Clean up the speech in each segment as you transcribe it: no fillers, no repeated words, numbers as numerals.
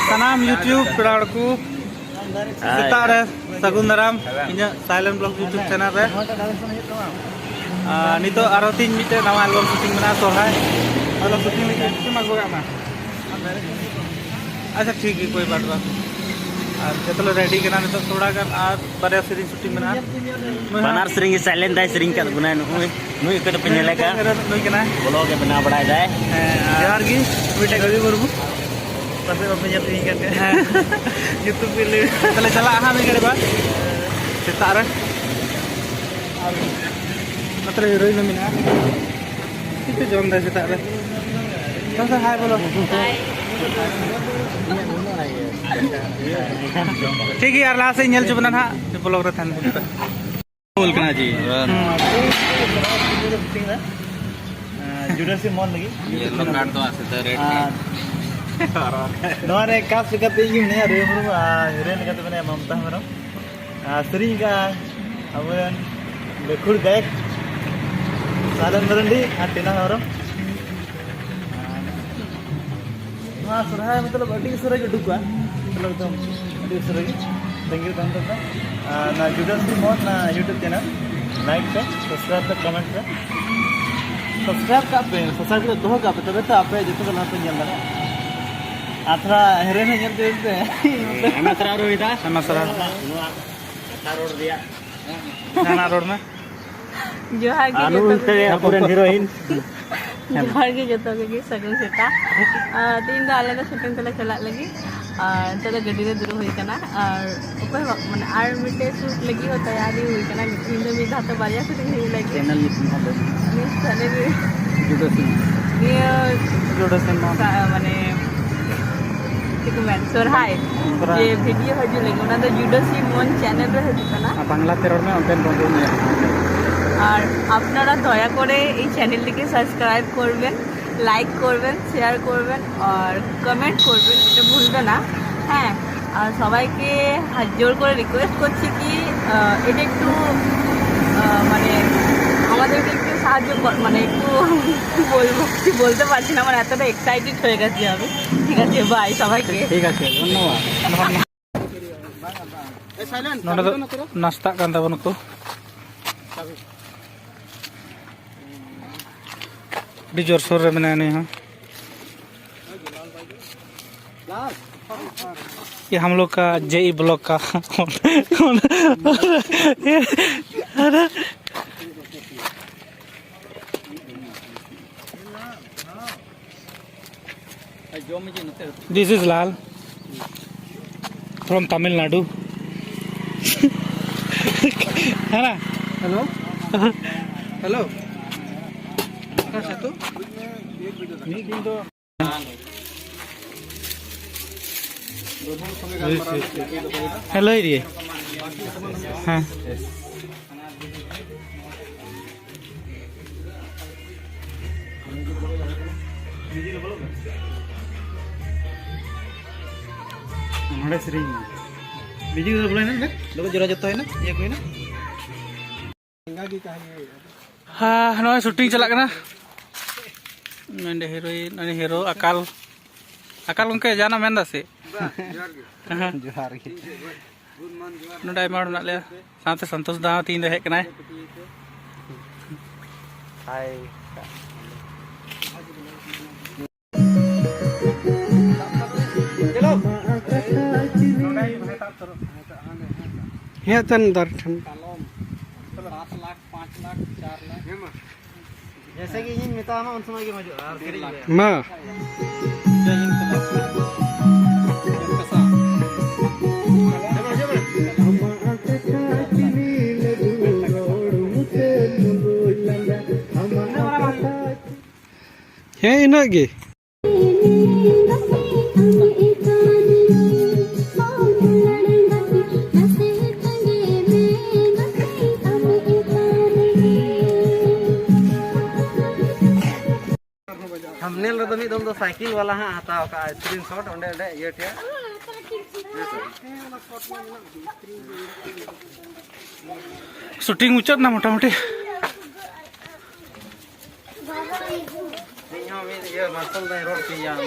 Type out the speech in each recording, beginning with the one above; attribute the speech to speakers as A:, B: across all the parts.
A: सनाम YouTube पेड़ को सेतार सगुन दाराम in silent blog YouTube channel रे नितो आरो तीन मिटे नवा एल्बम शूटिंग मना सोहाय एल्बम शूटिंग लगी किमा गोगा अच्छा ठीक है कोई बात बा जतलो रेडी करना नितो थोड़ा गान आर बारे सीरीज शूटिंग मना
B: बनार सीरीज साइलेंट दाई सीरीज का गुना नुई नुई को पेनेला का
A: नुई कना
B: ब्लॉग के बना बड़ा जाए
A: यार की मिटे गवी बरबू पसे बापे जत ही करके यूट्यूब पे ले तले चला हां में करे बा सेता रे मात्र हीरोइन मिना किते जोन दा सेता रे तो हाय बोलो ठीक है यार लास्ट से नेल चुबना ना ब्लॉग रे थान बोल कना जी जुडा से मन लगी ये लोग काट दो ऐसे तो रेड नोरे कास कते इ ने रे मरु हीरोइन कते बने ममता हमरो सरी का अवन बेखुर गायक सालन मरंडी टीना हमरो हाँ सुरहाय मतलब अड़ी सुरह के डुकवा मतलब एकदम अड़ी सुरह के थैंक यू ना जुडा से मन ना यूट्यूब चैनल लाइक पे सब्सक्राइब पे कमेंट पे सब्सक्राइब का दोहो का पे तबे तो आपे जतो ना पे ñel ना आथरा हेरेन ñel देते अनासरा रोइदा अनासरा रोड दिया नाना रोड में
C: जोहार के
B: जतो अपुरन हीरोइन
C: जोहार के जतो के सगुन सेता तीन दा आले शूटिंग तले चला लगी और तदा गड्डी रे दुरु होई कना और ऊपर माने आर मिटे शूट लगी हो तैयारी हुई कना तीन दो मिटा तो बारिया शूटिंग हुई लगी
B: चैनल
C: ये चले भी
B: जुडो सिंह
C: माने सोरहाय ये वीडियो हजू लगी उना तो जुडो सी मन चैनल रे हजू कना
A: बांग्ला तेरड़ में ओपन बंदो में
C: और আপনারা দয়া করে এই চ্যানেলটিকে সাবস্ক্রাইব করবেন লাইক করবেন শেয়ার করবেন আর কমেন্ট করবেন এটা ভুলবেন না হ্যাঁ আর সবাইকে হাত জোর করে রিকোয়েস্ট করছি কি এটা একটু মানে আমাদেরকে একটু সাহায্য মানে একটু বলবো কি বলতে পারছি না আমার এতটা এক্সাইটেড হয়ে গেছি আমি ঠিক আছে বাই সবাইকে
A: ঠিক আছে ধন্যবাদ এই সাইলেন্ট নাস্তা কান তাবন को जोर शोर रे मैंने नहीं हाँ ये हम लोग का जेई ब्लॉक का this is Lal from Tamil Nadu है ना हेलो हेलो हेलो ये हाँ नोड़े सेरिंग बिजी को बोले ना लोग जोरा जतो है ना ये कोई ना हाँ नोए शूटिंग चला करना नंदे हीरोइन नंदे हीरो अकाल अकाल उनके जाना मेंदा से जोहार के नोडा मार ना ले साथे संतोष दा तीन दे हेक नाय हाय चलो हे तन दर्शन 7 लाख 5 लाख 4 लाख जैसे कि इन मिता हम उन समय के मौजूद मां है इना गे थंबनेल रे दमी दम साइकिल वाला हां हताव का स्क्रीनशॉट ओंडे ओंडे ये टिया शूटिंग उचत ना मोटा मोटी ये मार्शल दाई रोड की यार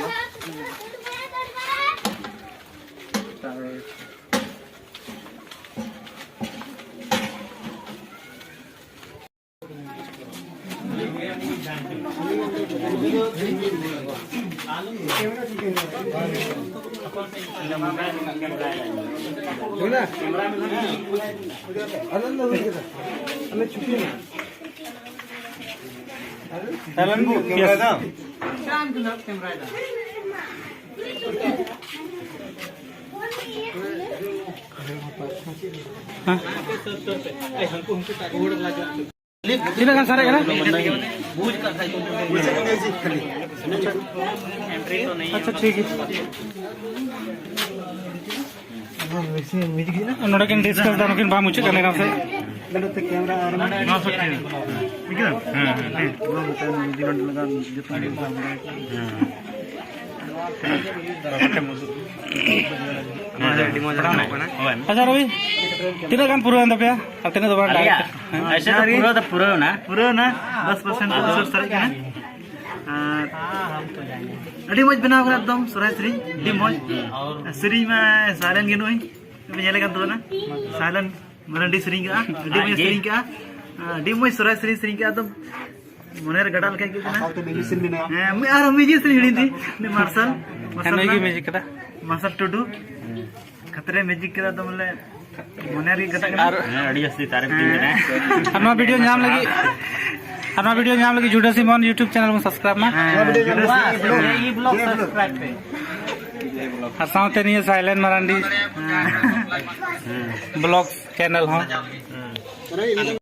D: Tidak kan sare kan? अच्छा ठीक है नोड़ा किन डिस्कस दानो किन बा मुझे करने का से अच्छा Ravi tidak kan pura anda ya artinya doang
B: ऐसे तो पूरा ना
A: 10% सर kan अड़ी मज बनाव कर एकदम सोरा श्री डी मज श्री में सालन के नोई मेले का तो ना सालन मरंडी श्री का डी मज श्री का डी मज सोरा श्री का तो मोनेर गडा लगे के ना मैं आर म्यूजिक श्री हिड़ी थी ने मार्शल
D: की म्यूजिक कदा
A: मार्शल टुडू खतरे म्यूजिक कदा तो मतलब मोनेर की गडा का
B: अड़ी असली तारीफ टीम
D: हमारा वीडियो नाम लगी जुड़ा सिमोन YouTube चैनल में सब्सक्राइब में
A: ये ब्लॉग सब्सक्राइब पे
D: साउथ नहीं साइलेंट मरांडी ब्लॉग चैनल हो